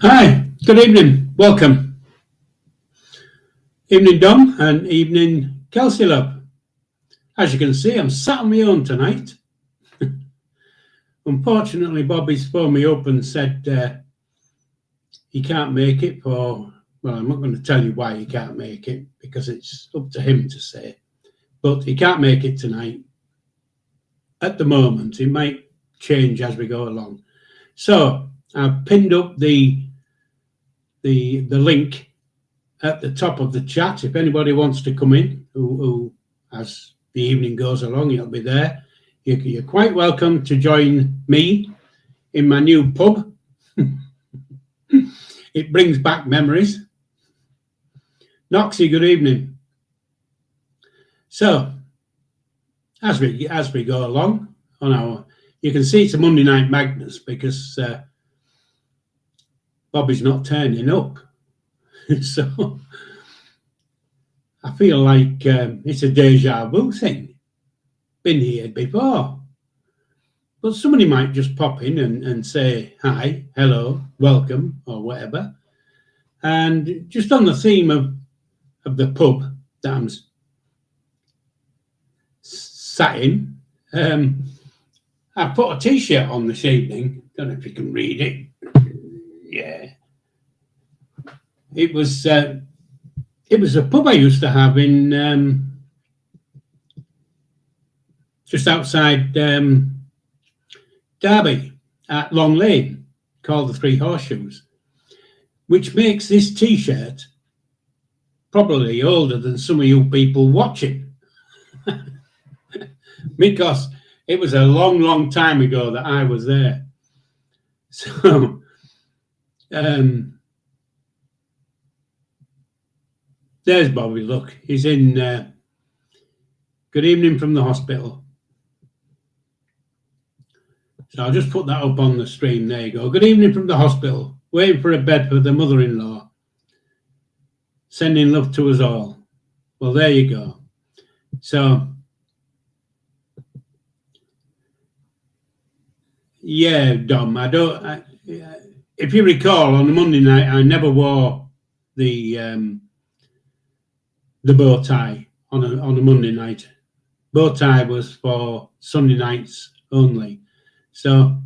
Hi, good evening, welcome. Evening, Dom, and evening, Kelsey Love. As you can see, I'm sat on my own tonight. Unfortunately, Bobby's phoned me up and said he can't make it for, well, I'm not going to tell you why he can't make it because it's up to him to say, but he can't make it tonight. At the moment, it might change as we go along. So I've pinned up the link at the top of the chat. If anybody wants to come in, who as the evening goes along, it'll be there. You're quite welcome to join me in my new pub. It brings back memories. Noxie, good evening. So, as we go along on our, you can see it's a Monday Night Madness because Bobby's not turning up. So I feel like it's a deja vu thing. Been here before. But somebody might just pop in and say hi, hello, welcome, or whatever. And just on the theme of the pub that I'm sat in, I put a T-shirt on this evening. Don't know if you can read it. Yeah. It was a pub I used to have in just outside Derby at Long Lane, called the Three Horseshoes, which makes this T-shirt probably older than some of you people watching, because it was a long, long time ago that I was there. So, there's Bobby. Look, he's in. Good evening from the hospital. So I'll just put that up on the stream. There you go. Good evening from the hospital. Waiting for a bed for the mother-in-law. Sending love to us all. Well, there you go. So, yeah, Dom, if you recall, on a Monday night, I never wore the bow tie on a Monday night. Bow tie was for Sunday nights only. So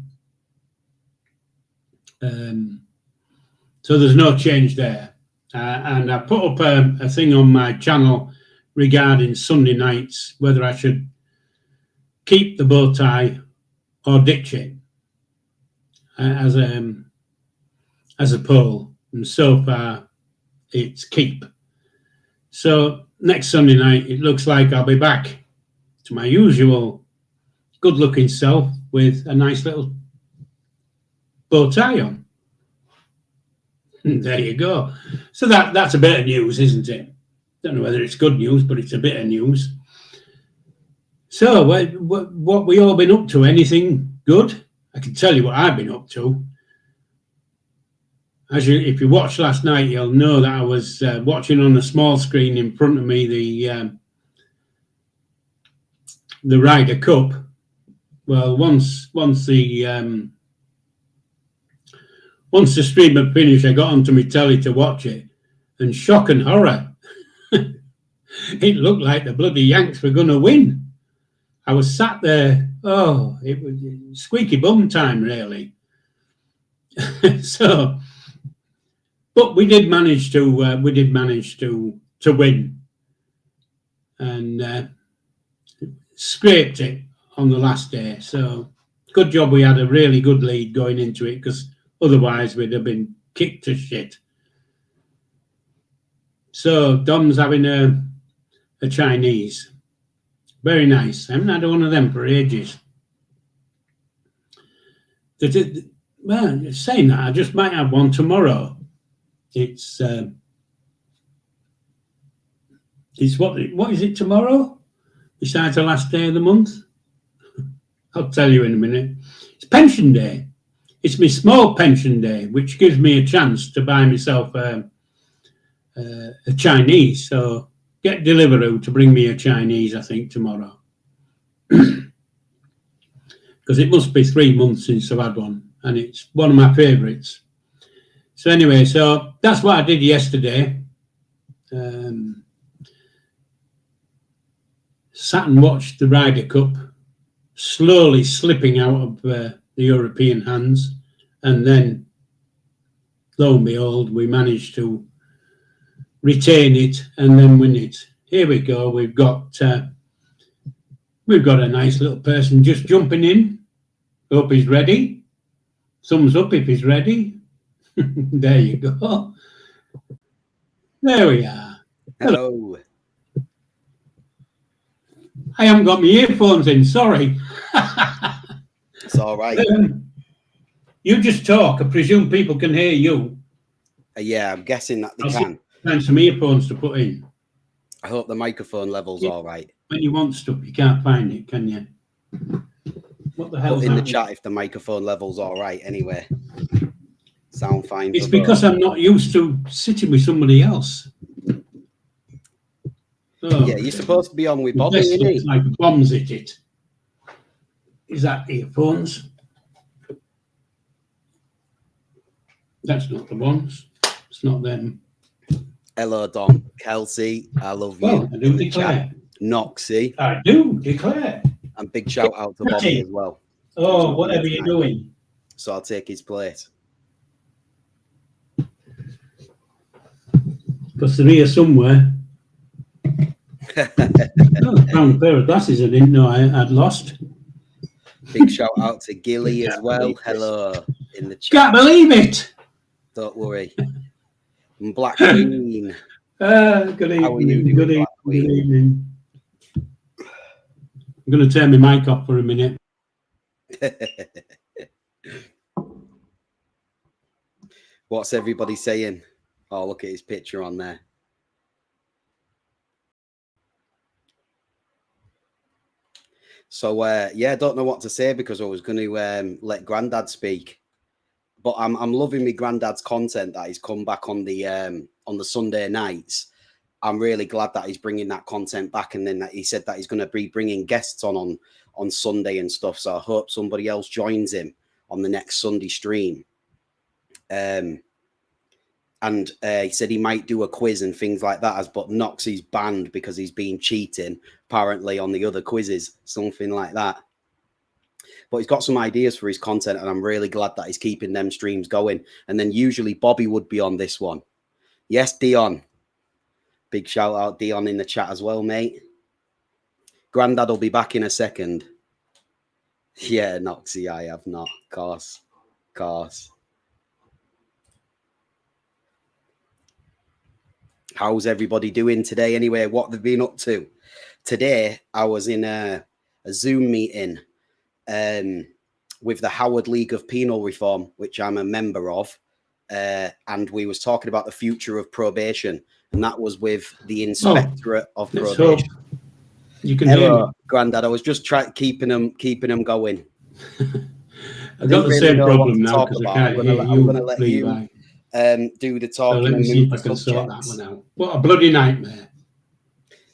there's no change there. And I put up a thing on my channel regarding Sunday nights, whether I should keep the bow tie or ditch it as a poll. And so far, it's keep. So next Sunday night, it looks like I'll be back to my usual good-looking self with a nice little bow tie on. There you go. So that's a bit of news, isn't it? Don't know whether it's good news, but it's a bit of news. So what we all been up to? Anything good? I can tell you what I've been up to. If you watched last night, you'll know that I was watching on a small screen in front of me the Ryder Cup. Well, once the stream had finished, I got onto my telly to watch it, and shock and horror, it looked like the bloody Yanks were going to win. I was sat there. Oh, it was squeaky bum time, really. So, but we did manage to win, and scraped it on the last day. So, good job we had a really good lead going into it, because otherwise we'd have been kicked to shit. So Dom's having a Chinese. Very nice. I haven't had one of them for ages. Well, saying that, I just might have one tomorrow. It's what is it tomorrow? Besides the last day of the month? I'll tell you in a minute. It's pension day. It's my small pension day, which gives me a chance to buy myself a Chinese. So get Deliveroo to bring me a Chinese, I think, tomorrow. Because it must be 3 months since I've had one, and it's one of my favourites. So anyway, so that's what I did yesterday. Sat and watched the Ryder Cup slowly slipping out of the European hands, and then lo and behold, we managed to retain it and then win it. Here we go. We've got a nice little person just jumping in. Hope he's ready. Thumbs up if he's ready. There you go. There we are. Hello. I haven't got my earphones in, sorry. It's all right. You just talk. I presume people can hear you. Yeah, I'm guessing that they can. Find some earphones to put in. I hope the microphone level's all right. When you want stuff, you can't find it, can you? What the hell? Put in the chat if the microphone level's all right. Anyway, sound fine. It's because I'm not used to sitting with somebody else. Oh, yeah, you're supposed to be on with Bobby, this isn't looks he? like bombs hit it. Is that earphones? That's not the ones. It's not them. Hello, Don. Kelsey, I love you. Well, I do declare. Noxie. I do declare. And big shout out to Bobby as well. Oh, whatever you're doing. So I'll take his place. Because they're here somewhere. I found a pair of glasses I didn't know I'd lost. Big shout out to Gilly as well. Hello in the chat. Can't believe it. Don't worry. And Black Queen. Good evening. How are you doing, Good evening. I'm going to turn my mic off for a minute. What's everybody saying? Oh, look at his picture on there. So, yeah, I don't know what to say because I was going to let Grandad speak. But I'm loving my Grandad's content that he's come back on the Sunday nights. I'm really glad that he's bringing that content back, and then that he said that he's going to be bringing guests on Sunday and stuff. So I hope somebody else joins him on the next Sunday stream. And he said he might do a quiz and things like that, but Noxie's banned because he's been cheating apparently on the other quizzes, something like that. But he's got some ideas for his content, and I'm really glad that he's keeping them streams going. And then usually Bobby would be on this one. Yes, Dion. Big shout out, Dion, in the chat as well, mate. Grandad will be back in a second. Yeah, Noxie, I have not. Course. How's everybody doing today anyway? What they've been up to? Today, I was in a Zoom meeting with the Howard League of Penal Reform, which I'm a member of. And we was talking about the future of probation. And that was with the Inspectorate of Probation. You can hear me. Grandad. I was just keeping them going. I've got the same problem now because I can't hear you. I'm going to let you do the talking. So let me see if I can sort that one out. What a bloody nightmare.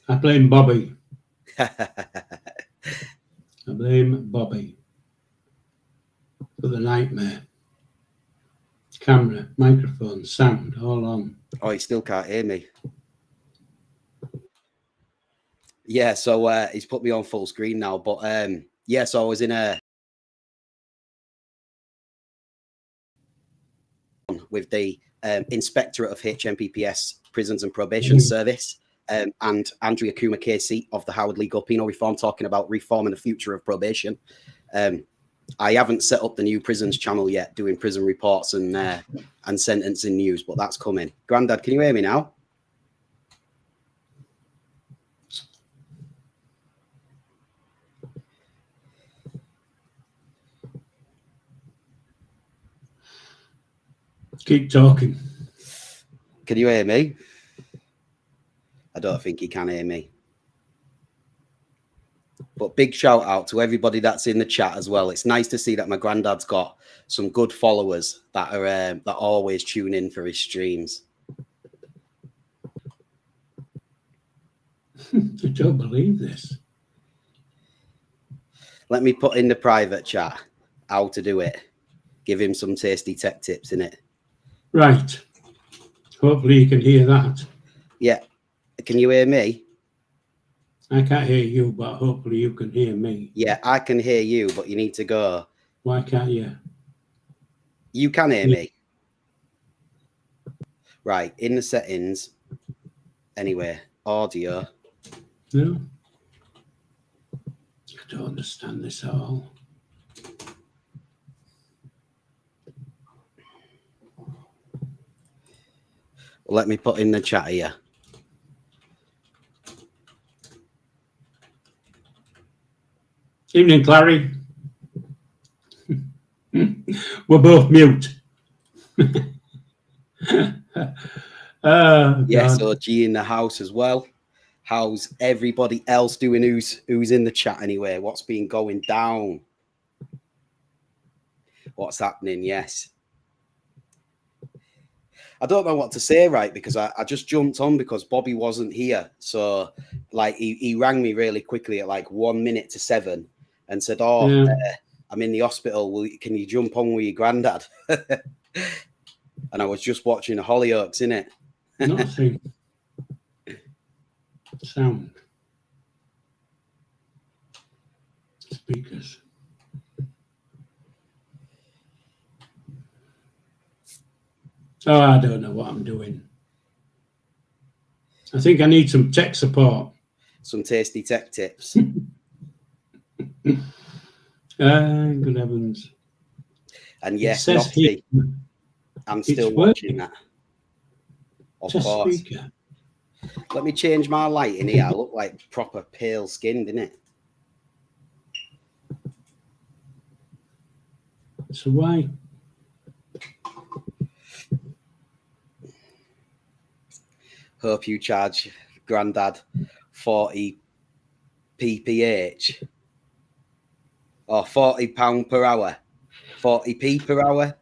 I blame Bobby. I blame Bobby for the nightmare. Camera, microphone, sound, all on. Oh, he still can't hear me. Yeah, so he's put me on full screen now. But yeah, so I was in with the Inspectorate of HMPPS Prisons and Probation Service and Andrea Kuma Casey of the Howard League of Penal Reform, talking about reforming the future of probation. I haven't set up the new prisons channel yet, doing prison reports and sentencing news, but that's coming. Grandad, can you hear me now? Keep talking. Can you hear me? I don't think he can hear me. But big shout out to everybody that's in the chat as well. It's nice to see that my granddad's got some good followers that are that always tune in for his streams. I don't believe this. Let me put in the private chat how to do it. Give him some tasty tech tips in it. Right. Hopefully you can hear that. Yeah. Can you hear me? I can't hear you, but hopefully you can hear me. Yeah, I can hear you, but you need to go. Why can't you? You can hear Yeah. me. Right, in the settings. Anyway, audio. No? I don't understand this at all. Let me put in the chat here. Evening, Clary. We're both mute. Oh, Yes, God. OG in the house as well. How's everybody else doing who's in the chat anyway? What's been going down? What's happening? Yes. I don't know what to say, right? Because I just jumped on because Bobby wasn't here. So, like, he rang me really quickly at like 1 minute to 7 and said, "Oh, Yeah. I'm in the hospital. Can you jump on with your granddad?" And I was just watching Hollyoaks, innit? Nothing. Sound. Speakers. Oh, I don't know what I'm doing. I think I need some tech support. Some tasty tech tips. Good heavens. And It yes, says here, Nopsy, I'm still it's watching working. that. Of Test course. speaker. Let me change my light in here. I look like proper pale skinned, innit? So why? Hope you charge Grandad 40 pph or £40 per hour. 40p per hour.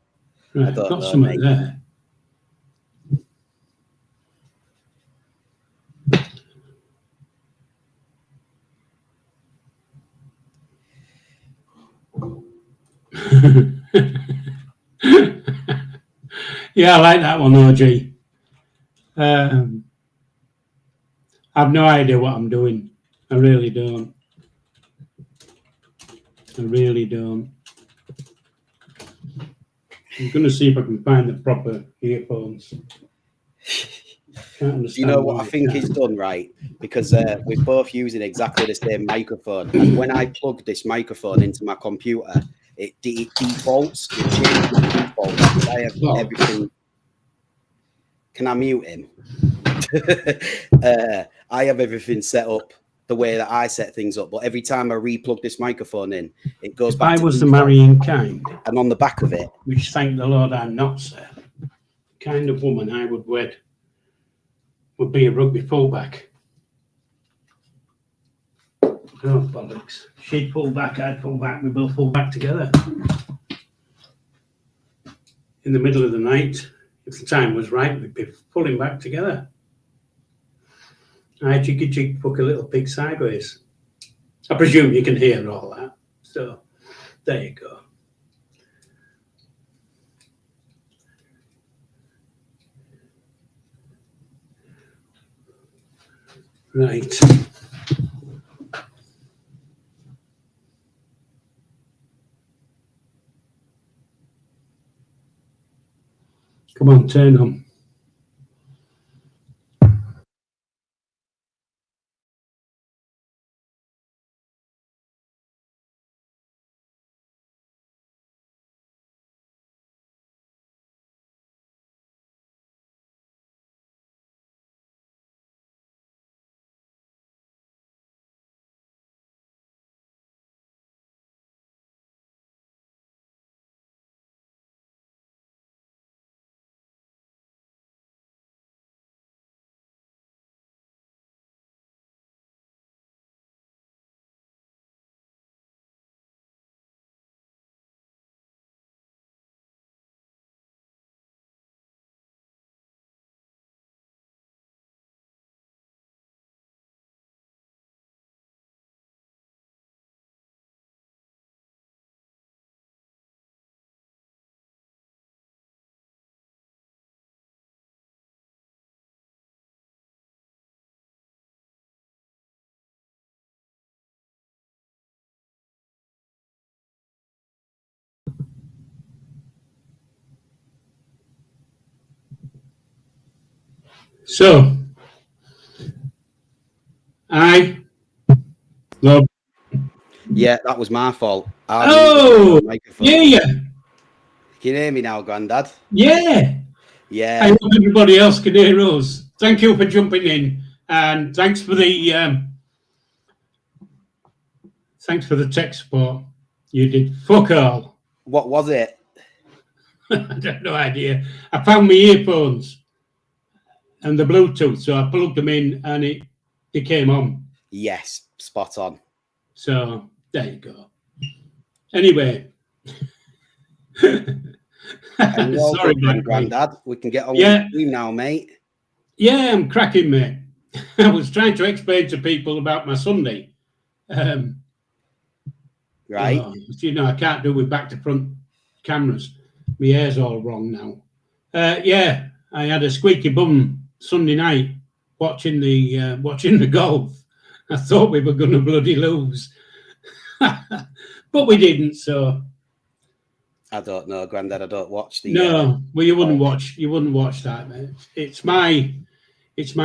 Right, I don't got know, something mate. there. Yeah, I like that one, OG. I have no idea what I'm doing. I really don't. I really don't. I'm going to see if I can find the proper earphones. Can't understand. You know what I think he's done, right? Because we're both using exactly the same microphone. And when I plug this microphone into my computer, it defaults. It changes the default. Because I have everything. Can I mute him? I have everything set up the way that I set things up. But every time I replug this microphone in, it goes back I to was the default. marrying kind. And on the back of it, which thank the Lord I'm not, sir. The kind of woman I would wed would be a rugby fullback. Oh, bollocks. She'd pull back, I'd pull back, we both pull back together. In the middle of the night, if the time was right, we'd be pulling back together. I jiggy jig fuck a little pig sideways. I presume you can hear all that. So there you go. Right. Come on, turn on. So, I love. Yeah, that was my fault. I Oh, microphone. yeah. Can you hear me now, Grandad? Yeah. Yeah. I hope everybody else can hear us. Thank you for jumping in, and thanks for the tech support. You did fuck all. What was it? I have no idea. I found my earphones and the Bluetooth, so I plugged them in, and it came on. Yes, spot on. So there you go. Anyway. Sorry, Grandad. We can get on with you now, mate. Yeah, I'm cracking, mate. I was trying to explain to people about my Sunday. Right. I can't do with back to front cameras. My hair's all wrong now. Yeah, I had a squeaky bum Sunday night watching the golf. I thought we were going to bloody lose, but we didn't. So I don't know, Grandad. I don't watch the. No, well, you wouldn't watch. You wouldn't watch that, mate. It's my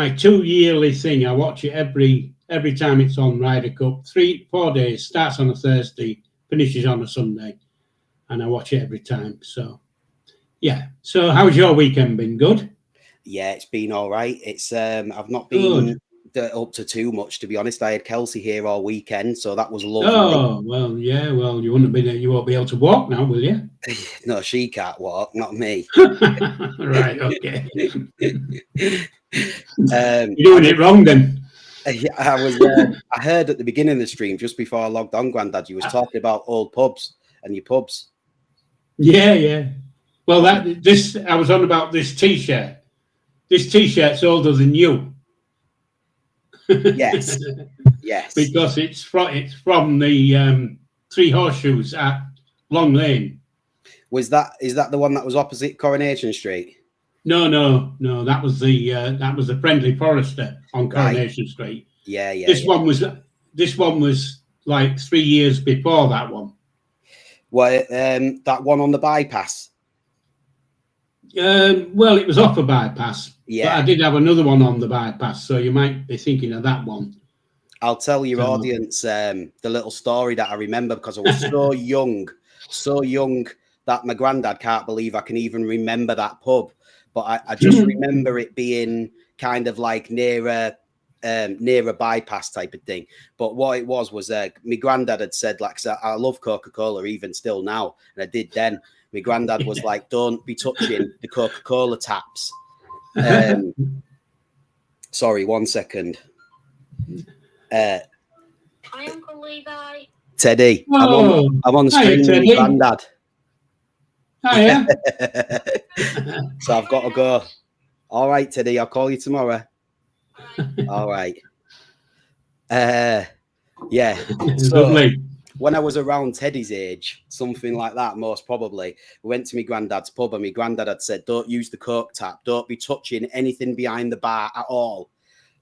2 yearly thing. I watch it every time it's on Ryder Cup. 3-4 days. Starts on a Thursday, finishes on a Sunday, and I watch it every time. So, yeah. So, how's your weekend been? Good. Yeah, it's been all right. It's I've not been up to too much, to be honest. I had Kelsey here all weekend, so that was lovely. Oh well, yeah. Well, you won't be able to walk now, will you? No, she can't walk, not me. Right. Okay. You're doing it wrong then. I heard at the beginning of the stream, just before I logged on, Grandad, you was talking about old pubs and your pubs. Yeah. Well, I was on about this T-shirt. This T-shirt's older than you. Yes. Because it's from the Three Horseshoes at Long Lane. Is that the one that was opposite Coronation Street? No. That was the Friendly Forester on Coronation Street. Yeah. This one was like 3 years before that one. Well, that one on the bypass. Well, it was off a bypass. Yeah. But I did have another one on the bypass, so you might be thinking of that one. I'll tell your audience the little story that I remember, because I was so young that my granddad can't believe I can even remember that pub. But I just remember it being kind of like near a bypass type of thing. But what it was my granddad had said, like, I love Coca-Cola even still now, and I did then. My granddad was like, don't be touching the Coca-Cola taps. Sorry, 1 second. Hi, Uncle Levi. Teddy, I'm on the screen with my granddad. Hiya. So I've got to go. All right, Teddy, I'll call you tomorrow. All right. Yeah. So Lovely. when I was around Teddy's age, something like that, most probably, we went to my granddad's pub, and my granddad had said, don't use the Coke tap. Don't be touching anything behind the bar at all.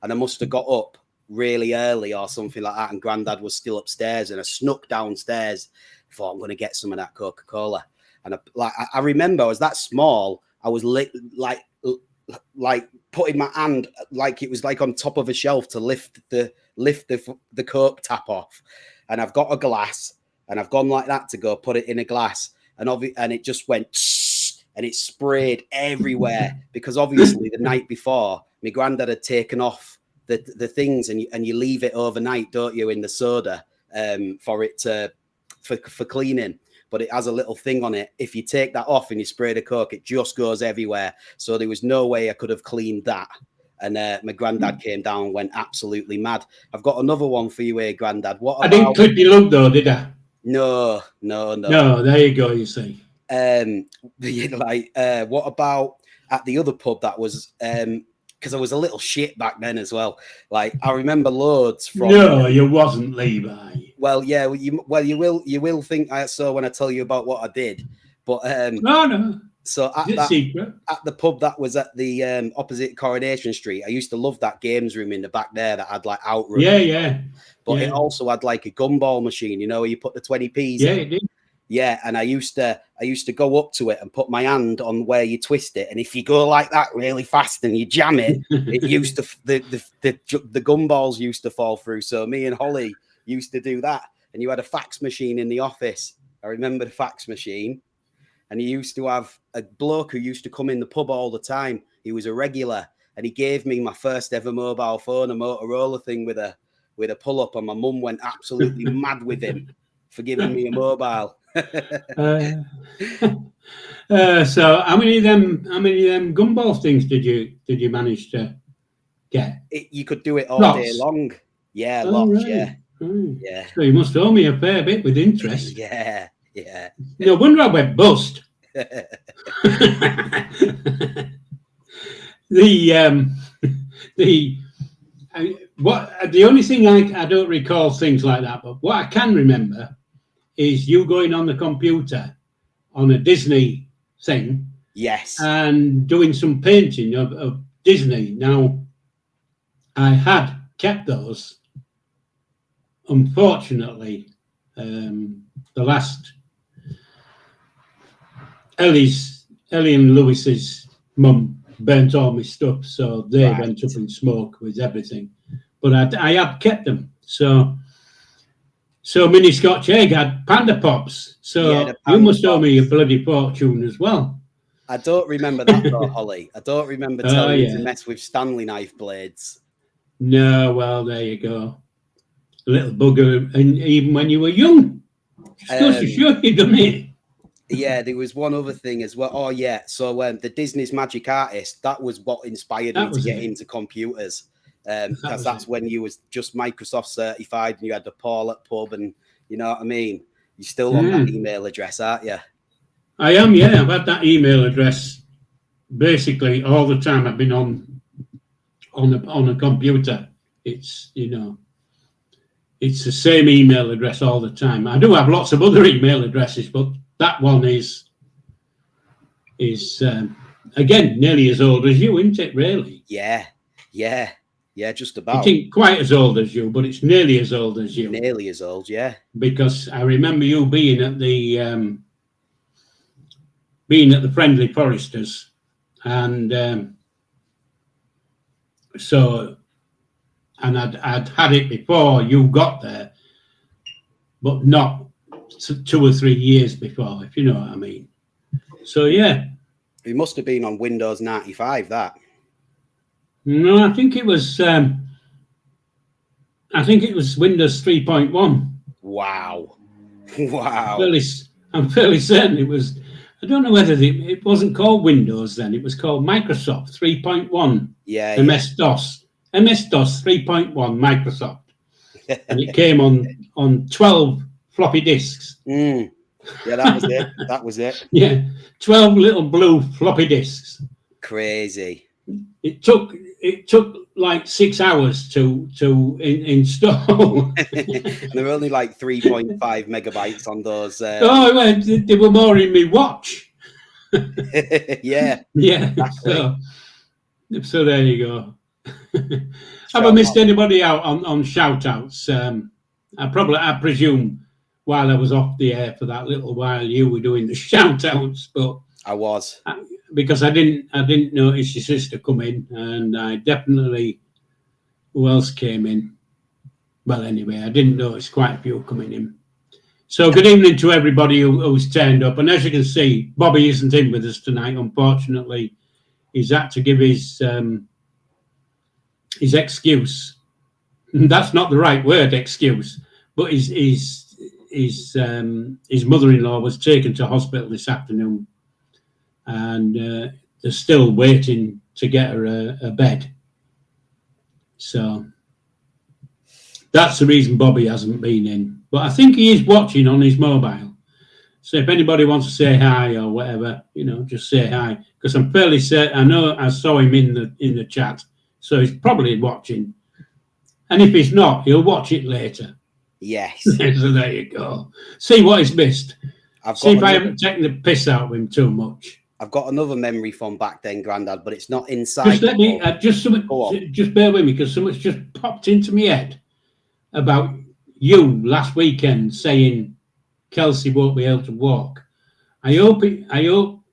And I must have got up really early or something like that, and granddad was still upstairs, and I snuck downstairs. Thought, I'm going to get some of that Coca-Cola. And I remember I was that small. I was like putting my hand like it was like on top of a shelf to lift the Coke tap off. And I've got a glass, and I've gone like that to go put it in a glass, and it just went and it sprayed everywhere, because obviously the night before my granddad had taken off the things, and you leave it overnight, don't you, in the soda for cleaning. But it has a little thing on it. If you take that off and you spray the Coke, it just goes everywhere. So there was no way I could have cleaned that. And my granddad came down and went absolutely mad. I've got another one for you here, Granddad. I didn't clip your lug though, did I? No. No, there you go, you see. What about at the other pub that was... because I was a little shit back then as well. Like, I remember loads from... No, you wasn't, Levi. Well, yeah, you will think so when I tell you about what I did. But no. So at the pub that was at the opposite Coronation Street, I used to love that games room in the back there that had like outrun. Yeah. But it also had like a gumball machine, you know, where you put the 20p's in. in. It did. Yeah, and I used to go up to it and put my hand on where you twist it, and if you go like that really fast and you jam it, it used to the gumballs used to fall through. So me and Holly used to do that, and you had a fax machine in the office. I remember the fax machine, and he used to have a bloke who used to come in the pub all the time. He was a regular, and he gave me my first ever mobile phone, a Motorola thing with a pull up, and my mum went absolutely mad with him for giving me a mobile. So how many of them gumball things did you manage to get? You could do it all day long. Yeah, lots. Right. Yeah. So you must owe me a fair bit with interest. Yeah. No wonder I went bust. The only thing I don't recall things like that, but what I can remember is you going on the computer on a Disney thing. Yes. And doing some painting of Disney. Now, I had kept those. Unfortunately, the last Ellie and Lewis's mum burnt all my stuff, so they went up in smoke with everything. But I had kept them. So Mini Scotch Egg had Panda Pops. So you must owe me a bloody fortune as well. I don't remember that though, Holly. I don't remember telling you to mess with Stanley knife blades. No, well, there you go. A little bugger, and even when you were young. Just goes to show you, doesn't it? Yeah, there was one other thing as well. Oh, yeah. So the Disney's Magic Artist, that was what inspired me to get into computers. Because that's when you was just Microsoft certified and you had the Paul at pub, and you know what I mean? You're still on that email address, aren't you? I am, yeah. I've had that email address basically all the time I've been on a computer. It's, it's the same email address all the time. I do have lots of other email addresses, but that one is again nearly as old as you, isn't it? Really? Yeah, just about. It ain't quite as old as you, but it's nearly as old as you. Nearly as old, yeah. Because I remember you being at the Friendly Foresters, and I'd had it before you got there, but not 2 or 3 years before, if you know what I mean. So yeah, it must have been on Windows 95. That. No, I think it was Windows 3.1. Wow. I'm fairly certain it was. I don't know whether it wasn't called Windows then. It was called Microsoft 3.1. Yeah. MS-DOS 3.1 Microsoft, and it came on 12 floppy disks. Yeah, that was it. Yeah, 12 little blue floppy disks. Crazy. It took like 6 hours to install. And there were only like 3.5 megabytes on those. They were more in my watch. Yeah. Exactly. So there you go. Have I missed anybody out on shout outs? I presume while I was off the air for that little while you were doing the shout outs, but I was, because I didn't notice your sister come in, and I definitely, who else came in? Well, anyway, I didn't notice quite a few coming in. So good evening to everybody who's turned up, and as you can see, Bobby isn't in with us tonight. Unfortunately, he's had to give his excuse. That's not the right word, excuse, but his mother-in-law was taken to hospital this afternoon, and they're still waiting to get her a bed. So that's the reason Bobby hasn't been in. But I think he is watching on his mobile. So if anybody wants to say hi or whatever, just say hi, because I'm fairly certain. I know I saw him in the chat, so he's probably watching. And if he's not, he'll watch it later. Yes. So there you go. See what he's missed. See if I haven't taken the piss out of him too much. I've got another memory from back then, Grandad, but it's not inside. Just bear with me, because something's just popped into my head about you last weekend saying Kelsey won't be able to walk. I hope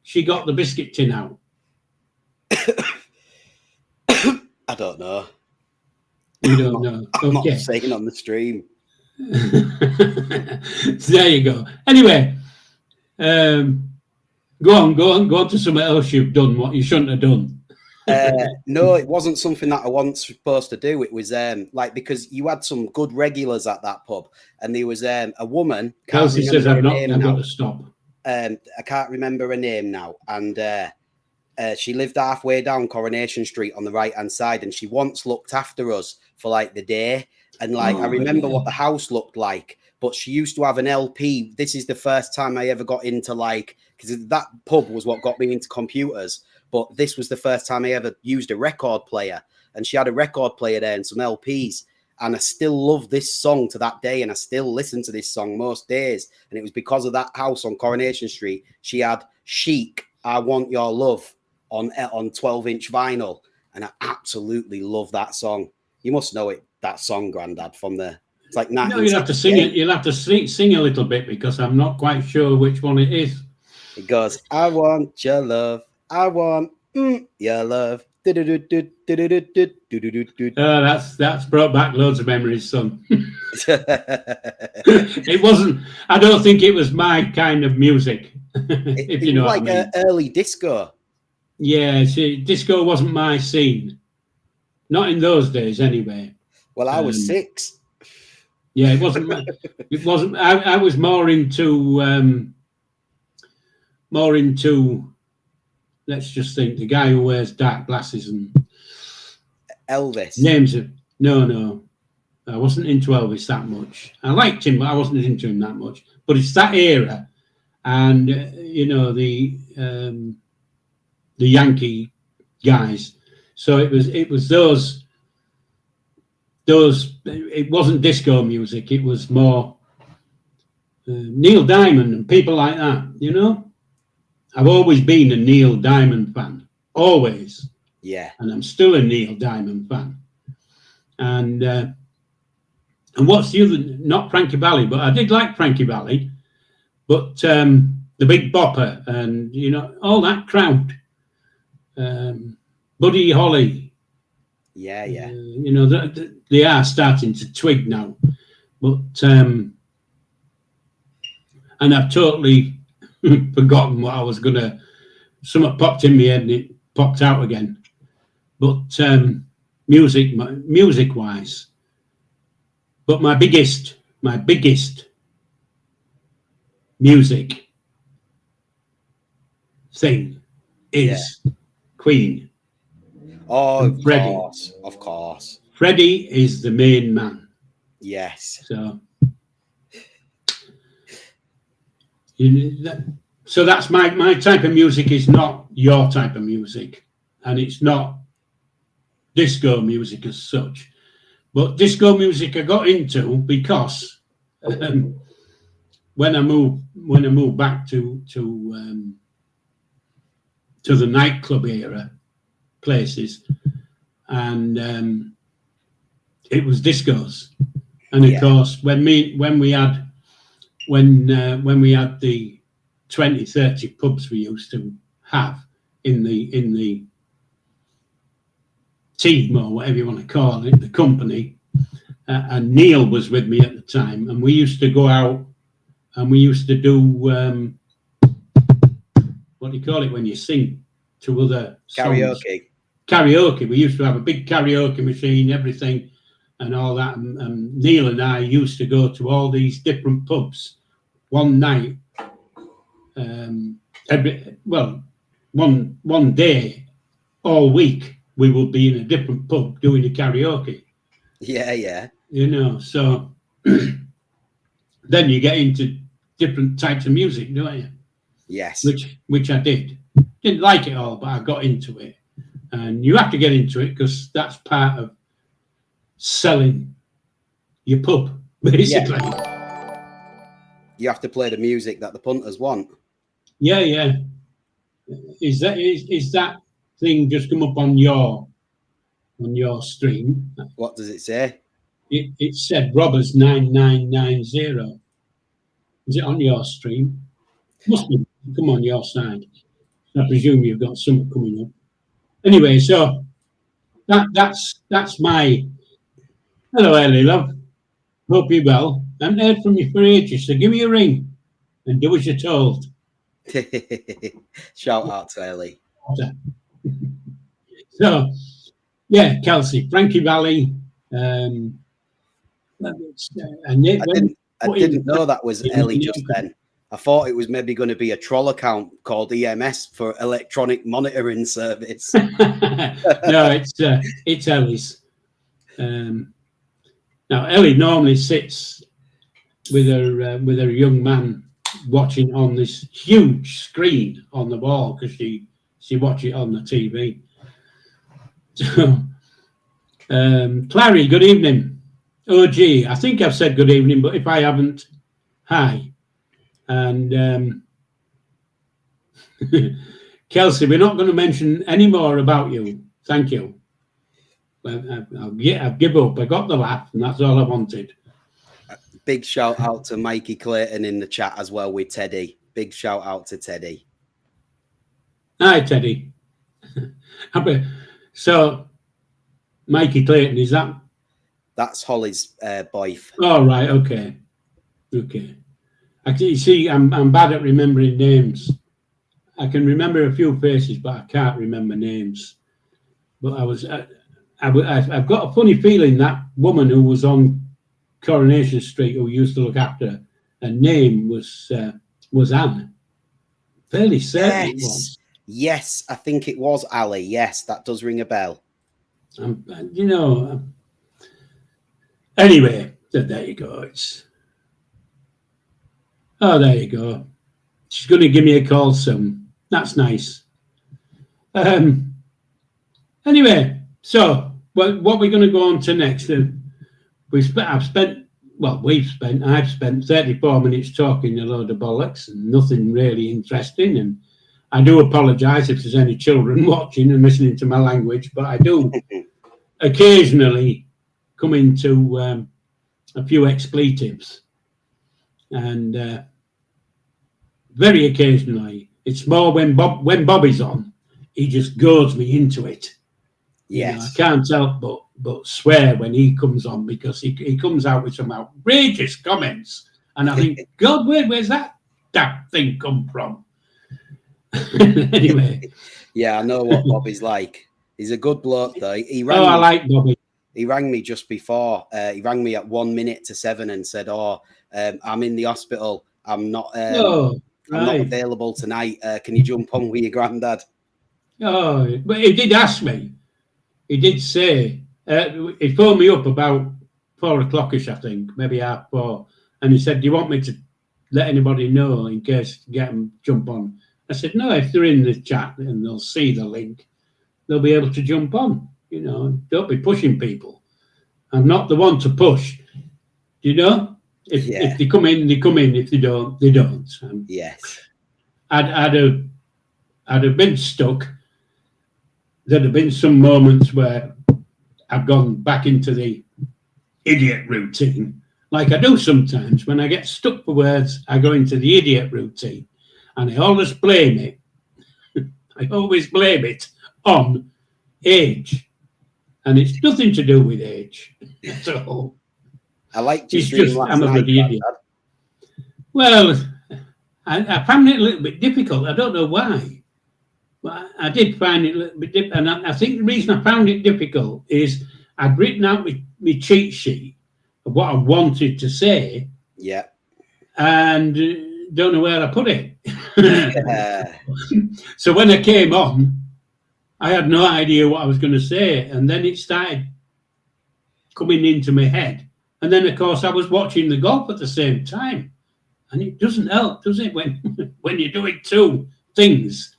she got the biscuit tin out. I don't know. You don't know. I'm not Okay. saying on the stream. So there you go. Anyway, go on to something else you've done what you shouldn't have done. No, it wasn't something that I wasn't supposed to do. It was like, because you had some good regulars at that pub, and there was a woman. Kelsey says I've got to stop. I can't remember her name now, and she lived halfway down Coronation Street on the right hand side, and she once looked after us for like the day. And like, I remember what the house looked like, but she used to have an LP. This is the first time I ever got into, like, because that pub was what got me into computers. But this was the first time I ever used a record player, and she had a record player there and some LPs. And I still love this song to that day, and I still listen to this song most days. And it was because of that house on Coronation Street. She had Chic, I Want Your Love on 12-inch vinyl, and I absolutely love that song. You must know it, that song, Grandad, from the... It's like no, you'll have to sing it. You'll have to sing a little bit, because I'm not quite sure which one it is. It goes, I want your love. I want your love. That's brought back loads of memories, son. It wasn't. I don't think it was my kind of music. If you know like what I mean. Early disco. Yeah, see, disco wasn't my scene. Not in those days, anyway. Well, I was 6. Yeah, it wasn't. It wasn't. I was more into. Let's just think. The guy who wears dark glasses and Elvis. Names of no. I wasn't into Elvis that much. I liked him, but I wasn't into him that much. But it's that era, and you know, the Yankee guys. So it was those. It wasn't disco music. It was more Neil Diamond and people like that. You know, I've always been a Neil Diamond fan. Always. Yeah. And I'm still a Neil Diamond fan. And what's the other? Not Frankie Valli, but I did like Frankie Valli. But the Big Bopper and, you know, all that crowd. Buddy Holly. Yeah. You know, they are starting to twig now. But, and I've totally forgotten what I was going to, something popped in my head and it popped out again. But music-wise, but my biggest music thing is Queen. Oh, of course. Freddie is the main man. Yes. So, so that's my type of music. Is not your type of music, and it's not disco music as such. But disco music I got into because when I moved back to the nightclub era places, and it was discos, and of course when we had the 20-30 pubs we used to have in the team, or whatever you want to call it, the company, and Neil was with me at the time, and we used to go out and we used to do what do you call it when you sing to other songs? Karaoke. We used to have a big karaoke machine, everything and all that, and Neil and I used to go to all these different pubs one night, one day all week. We would be in a different pub doing a karaoke. Yeah. You know, so then you get into different types of music, don't you? Yes. Which I did. Didn't like it all, but I got into it. And you have to get into it because that's part of selling your pub, basically. Yeah. You have to play the music that the punters want. Yeah. Is that thing just come up on your stream? What does it say? It said Robbers 9990. Is it on your stream? Must be. Come on your side. I presume you've got something coming up. Anyway, so that's my hello, Ellie, love. Hope you're well. I haven't heard from you for ages, so give me a ring and do as you're told. Shout out to Ellie. So, yeah, Kelsey, Frankie Valley. And I didn't know that was Ellie just then. I thought it was maybe going to be a troll account called EMS for electronic monitoring service. No, it's Ellie's. Now Ellie normally sits with her young man watching on this huge screen on the wall because she watches it on the TV. So, Clary, good evening. OG, I think I've said good evening, but if I haven't, hi. And Kelsey, we're not going to mention any more about you. Thank you. I've give up. I got the laugh, and that's all I wanted. Big shout out to Mikey Clayton in the chat as well with Teddy. Big shout out to Teddy. Hi, Teddy. So, Mikey Clayton, is that? That's Holly's wife. Oh, right. Okay. Actually, you see, I'm bad at remembering names. I can remember a few faces, but I can't remember names. But I've got a funny feeling that woman who was on Coronation Street, who used to look after her, her name was Anne. Fairly certain it was. Yes, I think it was Ali. Yes, that does ring a bell. Anyway, there you go. There you go. She's going to give me a call soon. That's nice. Anyway, so what we're going to go on to next? I've spent 34 minutes talking a load of bollocks and nothing really interesting. And I do apologise if there's any children watching and listening to my language, but I do occasionally come into a few expletives. And very occasionally, it's more when Bobby's on, he just goads me into it. Yes, you know, I can't help but swear when he comes on because he comes out with some outrageous comments, and I think, God, where's that thing come from? Anyway, yeah, I know what Bobby's like. He's a good bloke, though. I like Bobby. He rang me just before. He rang me at 1 minute to 7 and said, I'm in the hospital. I'm not available tonight. Can you jump on with your granddad? Oh, but he did ask me. He did say, he phoned me up about 4 o'clockish, I think, maybe 4:30. And he said, do you want me to let anybody know in case to get them jump on? I said, no, if they're in the chat and they'll see the link, they'll be able to jump on. You know, don't be pushing people. I'm not the one to push. You know, if they come in, they come in. If they don't, they don't. Yes. I'd have been stuck. There'd have been some moments where I've gone back into the idiot routine, like I do sometimes. When I get stuck for words, I go into the idiot routine, and I always blame it. I always blame it on age, and it's nothing to do with age. So I like it's just I'm a bloody idiot. Well, I found it a little bit difficult. I don't know why. But I did find it a little bit difficult. And I think the reason I found it difficult is I'd written out my cheat sheet of what I wanted to say. Yeah. And don't know where I put it. So when I came on, I had no idea what I was going to say. And then it started coming into my head. And then, of course, I was watching the golf at the same time. And it doesn't help, does it, when you're doing two things?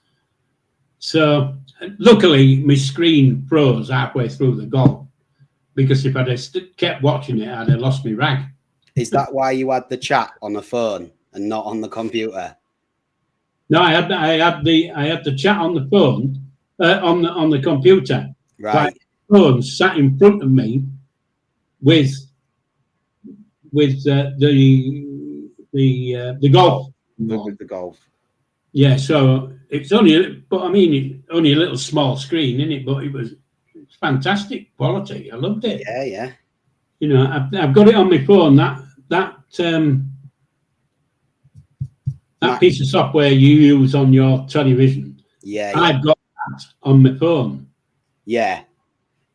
So luckily, my screen froze halfway through the golf because if I'd have kept watching it, I'd have lost my rag. Is that why you had the chat on the phone and not on the computer? No, I had the chat on the phone on the computer. Right. My phone sat in front of me with the the golf. With the golf. Yeah, so it's only, but I mean, only a little small screen, isn't it? But it's fantastic quality. I loved it. Yeah, yeah. You know, I've got it on my phone. That piece of software you use on your television. Yeah, I've got that on my phone. Yeah,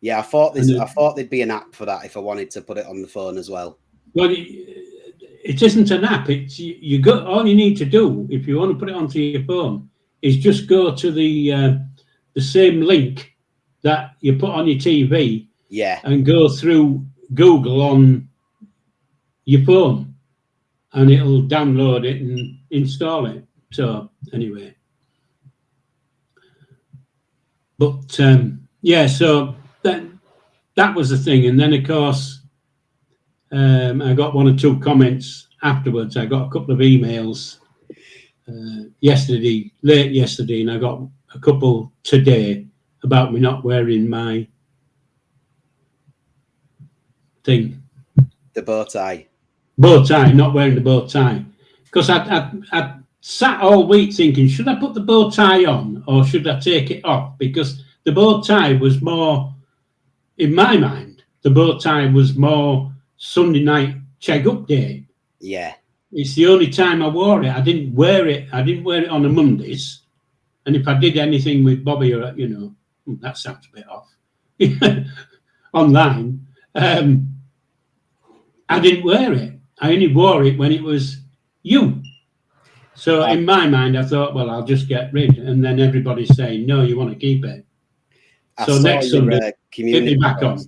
I thought there'd be an app for that if I wanted to put it on the phone as well. Well, it isn't an app. It's you got all you need to do if you want to put it onto your phone is just go to the same link that you put on your TV. Yeah. And go through Google on your phone, and it'll download it and install it. So anyway, but yeah, so that was the thing, and then of course I got one or two comments afterwards. I got a couple of emails late yesterday, and I got a couple today about me not wearing my thing. The bow tie. Bow tie, not wearing the bow tie. Because I sat all week thinking, should I put the bow tie on or should I take it off? Because the bow tie was more, in my mind, the bow tie was more Sunday night check update. Yeah. It's the only time I wore it. I didn't wear it on the Mondays. And if I did anything with Bobby, or you know, that sounds a bit off, online, I didn't wear it. I only wore it when it was you. So in my mind, I thought, well, I'll just get rid. And then everybody's saying, no, you want to keep it. So next Sunday, get me back on.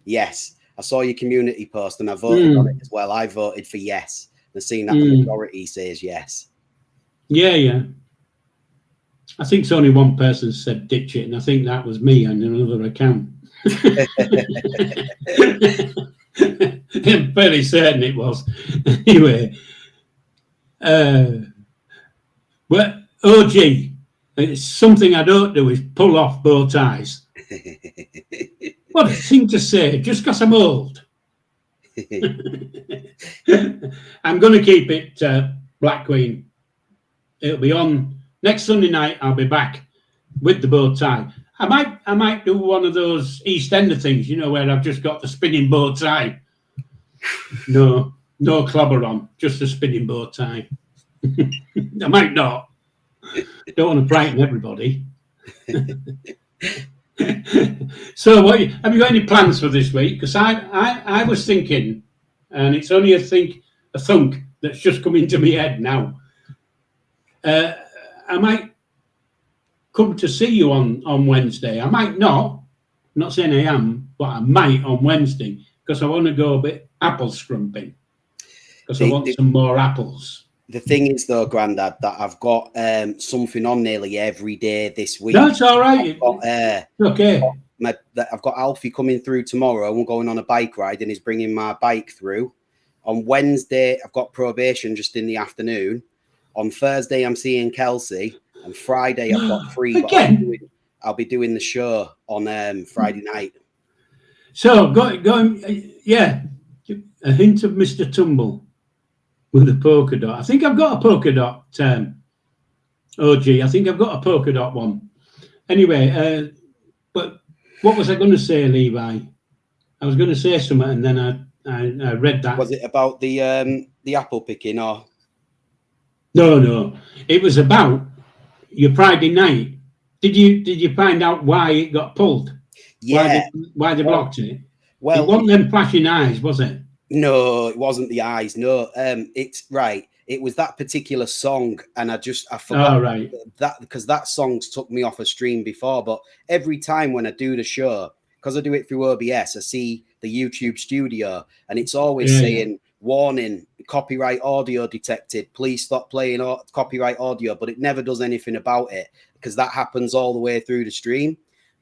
Yes, I saw your community post and I voted on it as well. I voted for yes. I've seen that the majority says yes. Yeah. I think it's only one person said ditch it, and I think that was me on another account. I'm fairly certain it was. Anyway, well, OG, it's something I don't do is pull off bow ties. What a thing to say, just because I'm old. I'm going to keep it Black Queen. It'll be on next Sunday night. I'll be back with the bow tie. I might do one of those East Ender things, you know, where I've just got the spinning bow tie. No clobber on, just a spinning bow tie. I might not. Don't want to frighten everybody. So, have you got any plans for this week? Because I was thinking, and it's only a thunk that's just come into my head now. I might come to see you on Wednesday. I might not. I'm not saying I am, but I might on Wednesday because I want to go a bit apple scrumping because I want some more apples. The thing is, though, Grandad, that I've got something on nearly every day this week. That's all right. Okay. I've got Alfie coming through tomorrow. We're going on a bike ride, and he's bringing my bike through. On Wednesday, I've got probation just in the afternoon. On Thursday, I'm seeing Kelsey. On Friday, I've got free. Again? I'll be doing the show on Friday night. So, going, yeah, a hint of Mr. Tumble with a polka dot. I think I've got a polka dot, OG. I think I've got a polka dot one. Anyway, but what was I going to say, Levi? I was going to say something, and then I read that. Was it about the apple picking or? No. It was about your Friday night. Did you find out why it got pulled? Yeah. Why they blocked it? Well, it wasn't them flashing eyes, was it? No, it wasn't the eyes. No, it's right. It was that particular song, and I forgot that because that song's took me off a stream before. But every time when I do the show, because I do it through OBS, I see the YouTube studio, and it's always saying warning, copyright audio detected. Please stop playing copyright audio. But it never does anything about it because that happens all the way through the stream.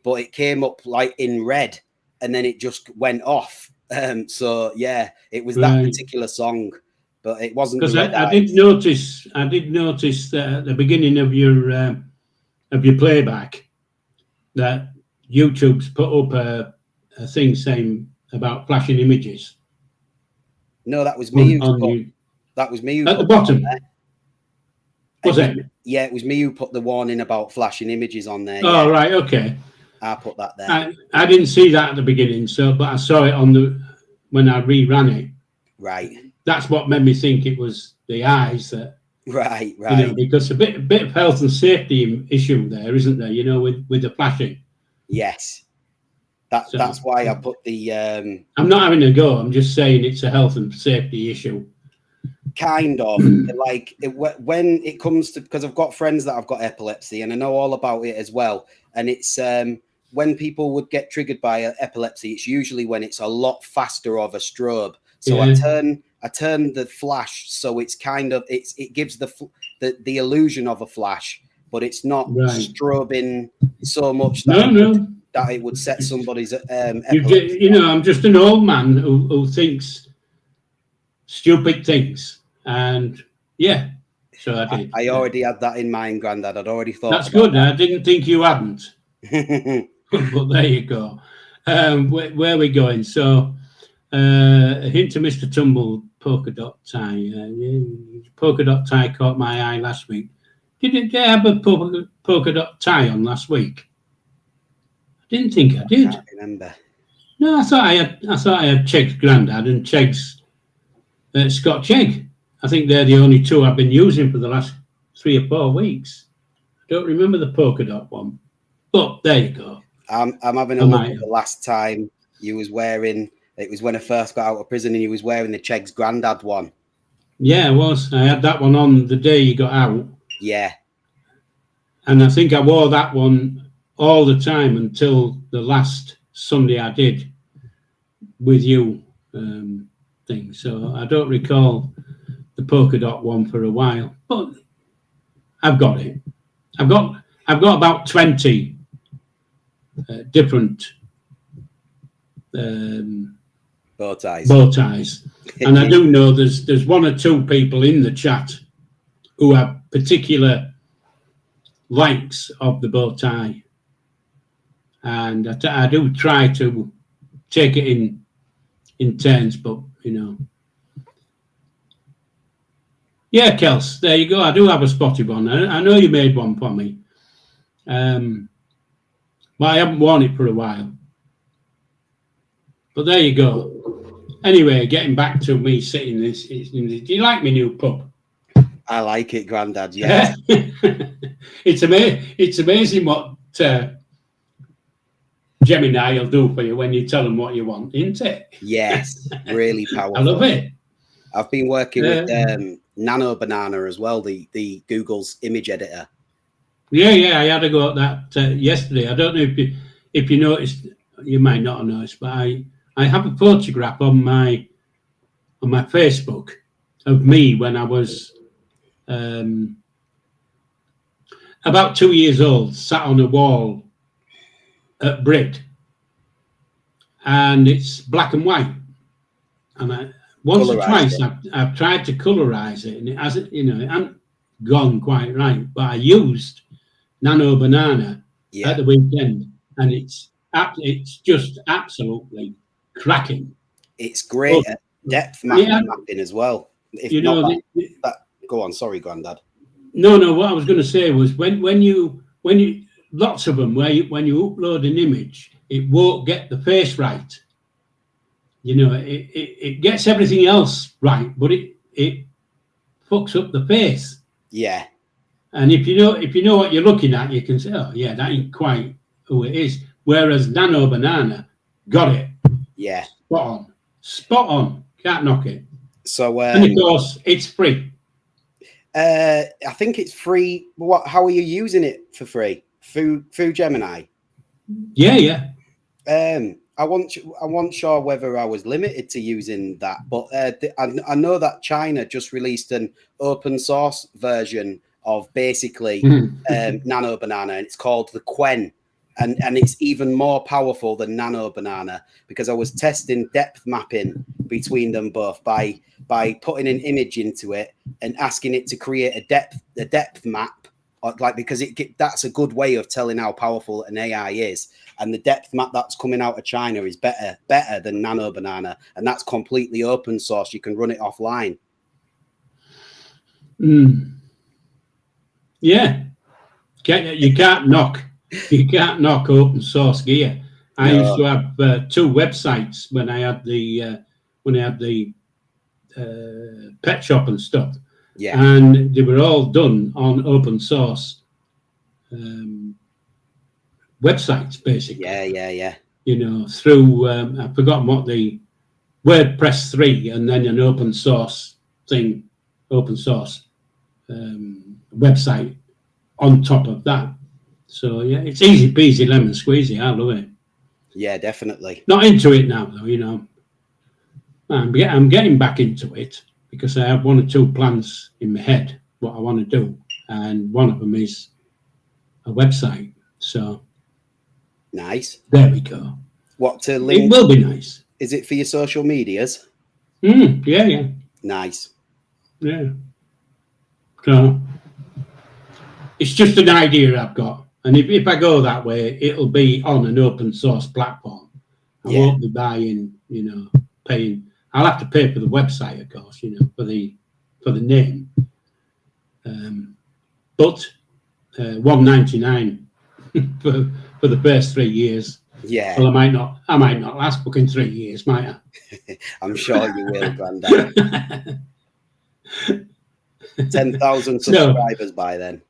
But it came up like in red, and then it just went off. So yeah, it was that particular song, but it wasn't because I did notice that at the beginning of your playback that YouTube's put up a thing saying about flashing images. No, that was me. That was me who At the put that on bottom. there. Was it? Yeah, it was me who put the warning about flashing images on there. Oh, Yeah, right, okay. I put that there. I didn't see that at the beginning, but I saw it when I reran it. Right. That's what made me think it was the eyes that, Right. because a bit of health and safety issue there, isn't there? With the flashing. Yes. That's why I put the. I'm not having a go. I'm just saying it's a health and safety issue. Kind of like when it comes to, because I've got friends that have got epilepsy and I know all about it as well. And it's when people would get triggered by epilepsy, it's usually when it's a lot faster of a strobe. So I turn the flash so it's kind of it gives the illusion of a flash, but it's not strobing so much that it would set somebody's epilepsy. I'm just an old man who thinks stupid things, and so I did. I already had that in mind, Grandad. I'd already thought. That's good. I didn't think you hadn't. But there you go. Where are we going? So, a hint to Mr. Tumble, polka dot tie. Polka dot tie caught my eye last week. Did I have a polka dot tie on last week? I didn't think I did. I can't remember. No, I thought I had Chegg's Grandad and Chegg's Scotch egg. I think they're the only two I've been using for the last 3 or 4 weeks. I don't remember the polka dot one, but there you go. I'm having a look at the last time you was wearing. It was when I first got out of prison, and you was wearing the Chegg's Grandad one. Yeah, I was. I had that one on the day you got out. Yeah. And I think I wore that one all the time until the last Sunday I did with you thing. So I don't recall the polka dot one for a while, but I've got it. I've got about 20 different bow ties. And I do know there's 1 or 2 people in the chat who have particular likes of the bow tie, and I do try to take it in turns, but yeah, Kels, there you go. I do have a spotted one. I know you made one for me, but I haven't worn it for a while. But there you go. Anyway, getting back to me sitting this. Do you like my new pub? I like it, Grandad. Yeah. It's amazing what Gemini will do for you when you tell them what you want, isn't it? Yes, really powerful. I love it. I've been working with Nano Banana as well, the Google's image editor. Yeah, I had a go at that yesterday. I don't know if you noticed. You might not have noticed, but I have a photograph on my Facebook of me when I was about 2 years old, sat on a wall at Brid, and it's black and white. And once or twice I've tried to colorize it, and it hasn't, it hasn't gone quite right. But I used Nano Banana at the weekend, and it's just absolutely cracking. It's great at depth mapping as well. Go on, sorry, Grandad. No. What I was going to say was when you lots of them when you upload an image, it won't get the face right. It gets everything else right, but it fucks up the face. Yeah. And if you know what you're looking at, you can say, oh yeah, that ain't quite who it is. Whereas Nano Banana got it. Yeah. Spot on. Can't knock it. So and of course it's free. I think it's free. How are you using it for free? Through Gemini? Yeah. I wasn't sure whether I was limited to using that, but I know that China just released an open source version of basically Nano Banana, and it's called the Quen, and it's even more powerful than Nano Banana because I was testing depth mapping between them both by putting an image into it and asking it to create a depth map, because that's a good way of telling how powerful an AI is. And the depth map that's coming out of China is better than Nano Banana, and that's completely open source. You can run it offline. Yeah, you can't knock open source gear. I used to have 2 websites when I had the pet shop and stuff. Yeah. And they were all done on open source websites, basically. Yeah. Through I've forgotten what the WordPress 3, and then an open source website on top of that. So yeah, it's easy peasy lemon squeezy. I love it. Yeah, definitely. Not into it now, though. I'm getting back into it because I have 1 or 2 plans in my head what I want to do, and one of them is a website. So nice. There we go. What to link? It will be nice. Is it for your social medias? Yeah. Nice. Yeah. So it's just an idea I've got, and if I go that way, it'll be on an open source platform. I won't be buying, paying. I'll have to pay for the website, of course, for the name. But $1.99 for the first 3 years. Yeah. Well, I might not last fucking 3 years, might I? I'm sure you will, Grandad. 10,000 subscribers by then.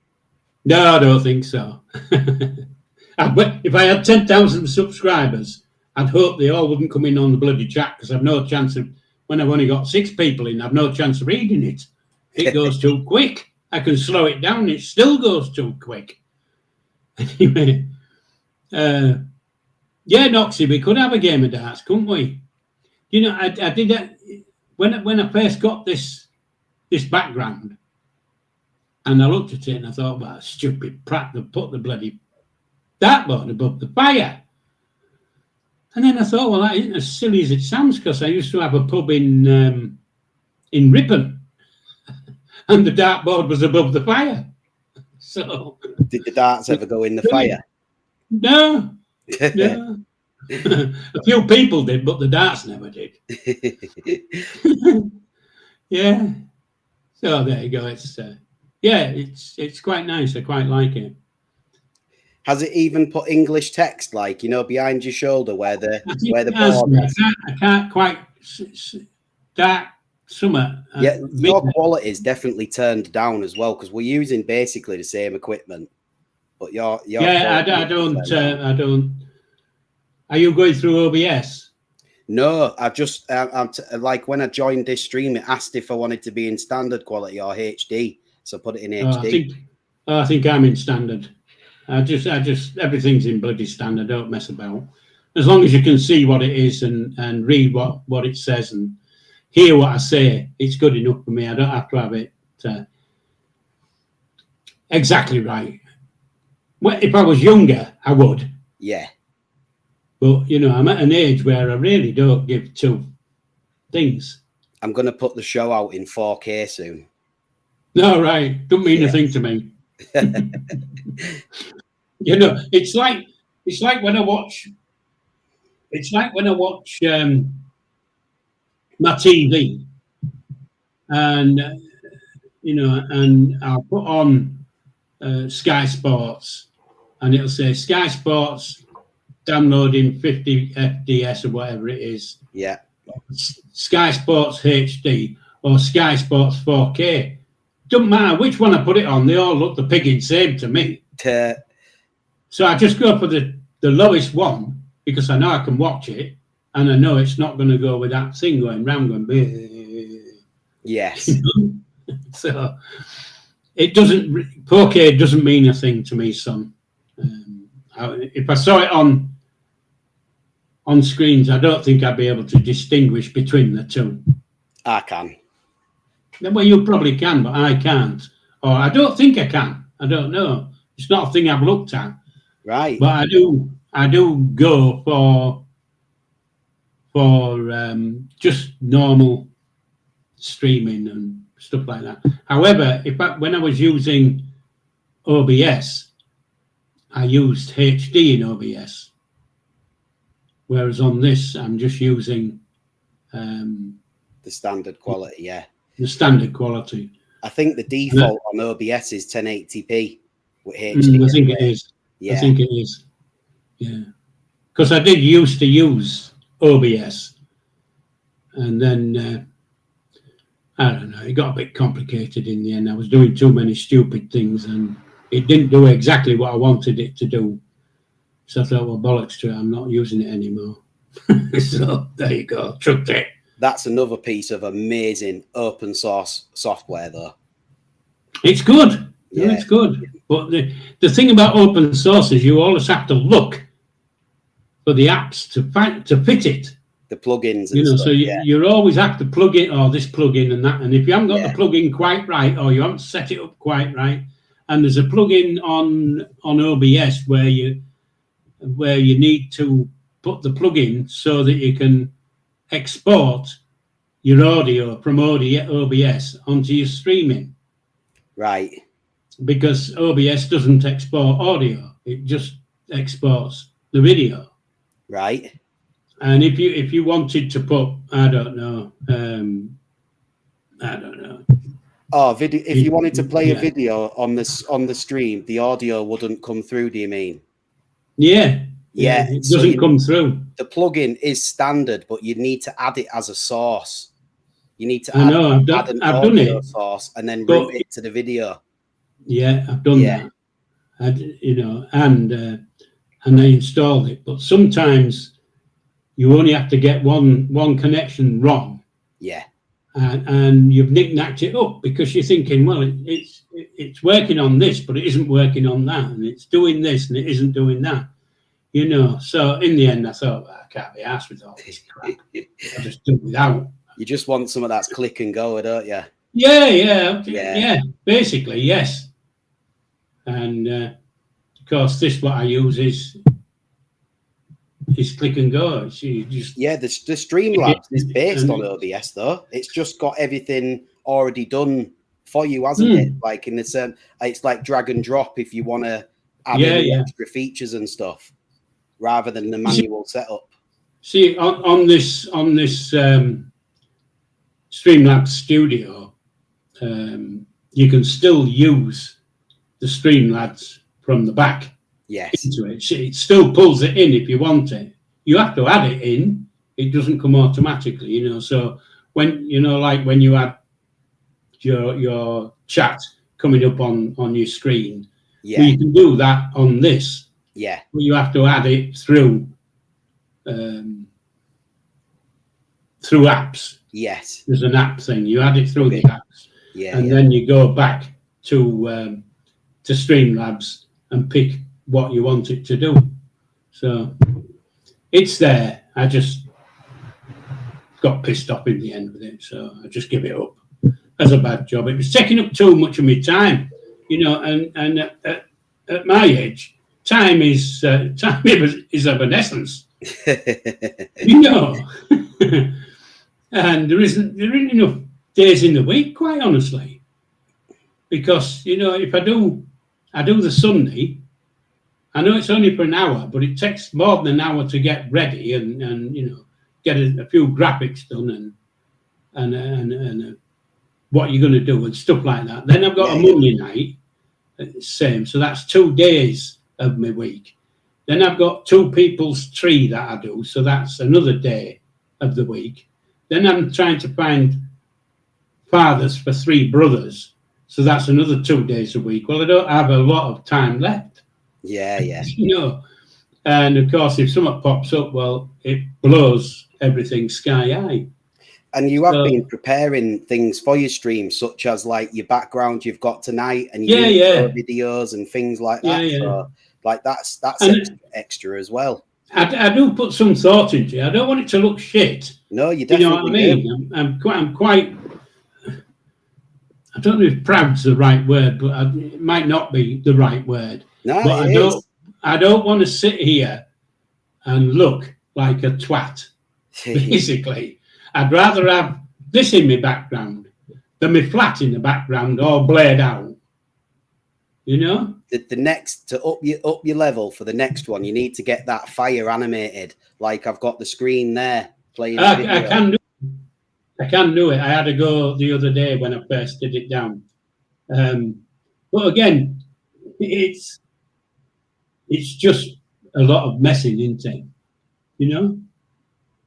No, I don't think so. If I had 10,000 subscribers, I'd hope they all wouldn't come in on the bloody chat, because I've no chance of, when I've only got 6 people in, I've no chance of reading it. It goes too quick. I can slow it down. It still goes too quick. Anyway, yeah, Noxie, we could have a game of darts, couldn't we? I did that when I first got this background, and I looked at it and I thought, well, stupid prat, they put the bloody dartboard above the fire. And then I thought, well, that isn't as silly as it sounds, because I used to have a pub in Ripon, and the dartboard was above the fire. So, did the darts ever go in the fire? No. A few people did, but the darts never did. Yeah. So there you go. It's quite nice. I quite like it. Has it even put English text, like, behind your shoulder where the board is? I can't quite dark summer. Yeah, your quality is definitely turned down as well, because we're using basically the same equipment. But your I don't. Are you going through OBS? No, I'm like, when I joined this stream, it asked if I wanted to be in standard quality or HD, so I put it in HD. I think I'm in standard. I just everything's in bloody standard. Don't mess about. As long as you can see what it is and read what it says and hear what I say, it's good enough for me. I don't have to have it exactly right. Well, if I was younger, I would. Yeah. But, I'm at an age where I really don't give 2 things. I'm going to put the show out in 4K soon. No, right. Don't mean a thing to me. It's like when I watch my TV, and and I'll put on Sky Sports, and it'll say Sky Sports downloading 50 FDS or whatever it is. Yeah. Sky Sports HD or Sky Sports 4K. Doesn't matter which one I put it on, they all look the pigging same to me. So I just go for the lowest one, because I know I can watch it, and I know it's not going to go with that thing going round going. Bleh. Yes. So it doesn't. 4K doesn't mean a thing to me, son. If I saw it on screens, I don't think I'd be able to distinguish between the 2. I can. Well, you probably can, but I can't. Or I don't think I can. I don't know. It's not a thing I've looked at. Right. But I do go for just normal streaming and stuff like that. However, when I was using OBS, I used HD in OBS. Whereas on this, I'm just using the standard quality, yeah. The standard quality. I think the default on OBS is 1080p with HD. I think it is. Yeah. I think it is. Yeah. Because I did used to use OBS, and then I don't know, it got a bit complicated in the end. I was doing too many stupid things, and it didn't do exactly what I wanted it to do. So I thought, well, bollocks to it, I'm not using it anymore. So there you go, chucked it. That's another piece of amazing open source software, though. It's good. Yeah. It's good. But the thing about open source is you always have to look for the apps to fit it. The plugins, and stuff, so you always have to plug in, this plugin and that. And if you haven't got the plugin quite right, or you haven't set it up quite right, and there's a plugin on OBS where you need to put the plugin so that you can export your audio from OBS onto your streaming. Right. Because OBS doesn't export audio; it just exports the video. Right. And if you wanted to put, I don't know. Oh, video. If you wanted to play a video on the stream, the audio wouldn't come through. Do you mean? Yeah. Yeah. It doesn't come through. The plugin is standard, but you need to add it as a source. You need to add an audio source and then route it to the video. Yeah, I've done that. And I installed it. But sometimes you only have to get one connection wrong. Yeah. And you've knick-knacked it up because you're thinking, well, it's working on this, but it isn't working on that, and it's doing this and it isn't doing that. So in the end, I thought, well, I can't be arsed with all this crap. I'll just do it without. You just want some of that's click and go, don't you? Yeah. Basically, yes. And of course, what I use is click and go. The Streamlabs is based on OBS, though. It's just got everything already done for you, hasn't it? Like in the it's like drag and drop if you want to add in extra features and stuff, rather than the manual setup. See, on this Streamlabs Studio, you can still use the Streamlabs from the back. Yes. Into it. It still pulls it in if you want it. You have to add it in. It doesn't come automatically, So when like when you add your chat coming up on your screen, you can do that on this. Yeah. But you have to add it through apps. Yes. There's an app thing. You add it through the apps. Yeah. And then you go back to Streamlabs and pick what you want it to do. So it's there. I just got pissed off in the end with it, so I just give it up as a bad job. It was taking up too much of my time, and at my age, time is of an essence. And there isn't enough days in the week, quite honestly, because if I do the Sunday, I know it's only for an hour, but it takes more than an hour to get ready and get a few graphics done and what you're going to do and stuff like that. Then I've got a Monday night, same. So that's 2 days of my week. Then I've got 2 people's tree that I do. So that's another day of the week. Then I'm trying to find fathers for 3 brothers. So that's another 2 days a week. Well, I don't have a lot of time left. Yeah. And of course, if something pops up, well, it blows everything sky high. And you have been preparing things for your stream, such as like your background you've got tonight, and your videos and things like that. So, like that's extra as well. I do put some thought into it. I don't want it to look shit. No, you definitely know what I mean. I'm quite. I don't know if proud's the right word, but it might not be the right word. No, but I don't want to sit here and look like a twat. Basically, I'd rather have this in my background than my flat in the background all blared out. The next to up your level for the next one, you need to get that fire animated. Like I've got the screen there playing. I can do. I can do it. I had a go the other day when I first did it down. But again, it's just a lot of messing, isn't it? You know?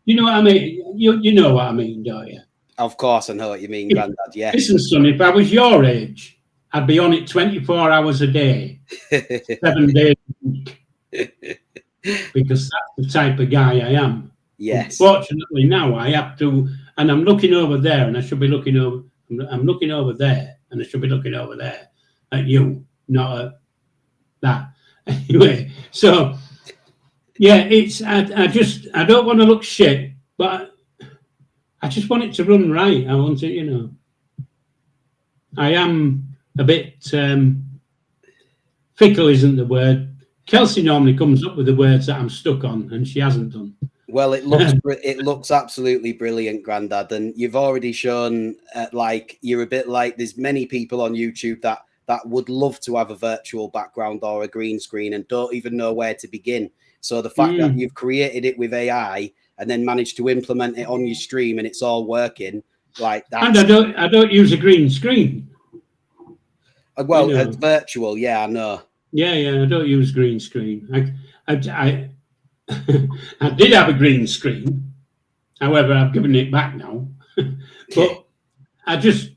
You know what I mean? You know what I mean, don't you? Of course, I know what you mean, Grandad. Yeah. Listen, son, if I was your age, I'd be on it 24 hours a day, 7 days a week, because that's the type of guy I am. Yes. Fortunately, now I have to, and I'm looking over there, and I should be looking over. I'm looking over there, and I should be looking over there at you, not at that. Anyway, so yeah, it's I don't want to look shit, but I just want it to run right. I want it, you know. I am a bit fickle, isn't the word. Kelsey normally comes up with the words that I'm stuck on, and she hasn't done. Well, it looks absolutely brilliant, Grandad, and you've already shown like you're a bit like there's many people on YouTube that would love to have a virtual background or a green screen and don't even know where to begin. So the fact that you've created it with AI and then managed to implement it on your stream and it's all working like that. And I don't use a green screen. Well, you know. it's virtual, yeah, I know. Yeah, I don't use green screen. I did have a green screen. However, I've given it back now. But I just,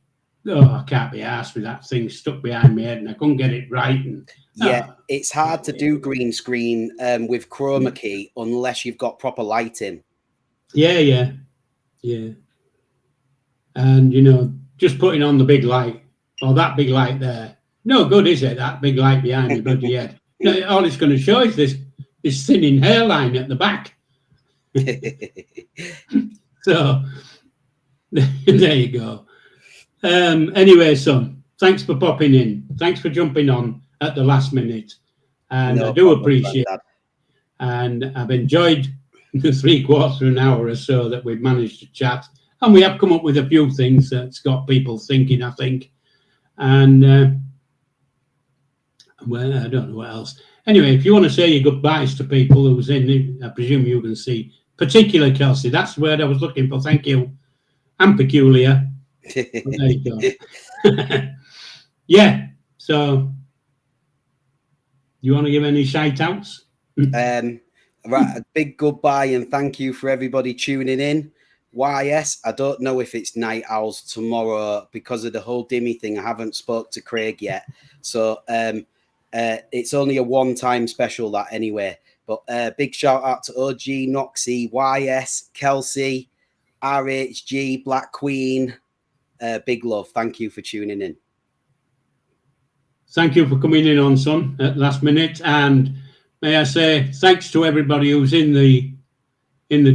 I can't be arsed with that thing stuck behind my head, and I couldn't get it right. And yeah, it's hard to do green screen with chroma key unless you've got proper lighting. Yeah. And you know, just putting on the big light or that big light there, no good, is it? That big light behind your bloody head. All it's going to show is this thinning hairline at the back. So there you go. Anyway, son, thanks for popping in. Thanks for jumping on at the last minute. And I do appreciate it. And I've enjoyed the 3/4 of an hour or so that we've managed to chat. And we have come up with a few things that's got people thinking, I think. And well, I don't know what else. Anyway, if you want to say your goodbyes to people who's in, I presume you can see, particular Kelsey, that's the word I was looking for. Thank you. I'm peculiar. There you go. Yeah. So, you want to give any shout outs? Right, a big goodbye and thank you for everybody tuning in. YS, I don't know if it's night owls tomorrow because of the whole Dimmy thing. I haven't spoke to Craig yet. So, it's only a one-time special that anyway. But big shout out to OG, Noxie, YS, Kelsey, RHG, Black Queen. Big love. Thank you for tuning in. Thank you for coming in on, son, at last minute. And may I say thanks to everybody who's in the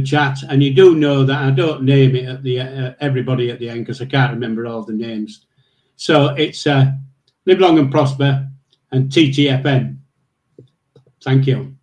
chat. And you do know that I don't name it at the everybody at the end because I can't remember all the names. So it's live long and prosper and TTFN. Thank you.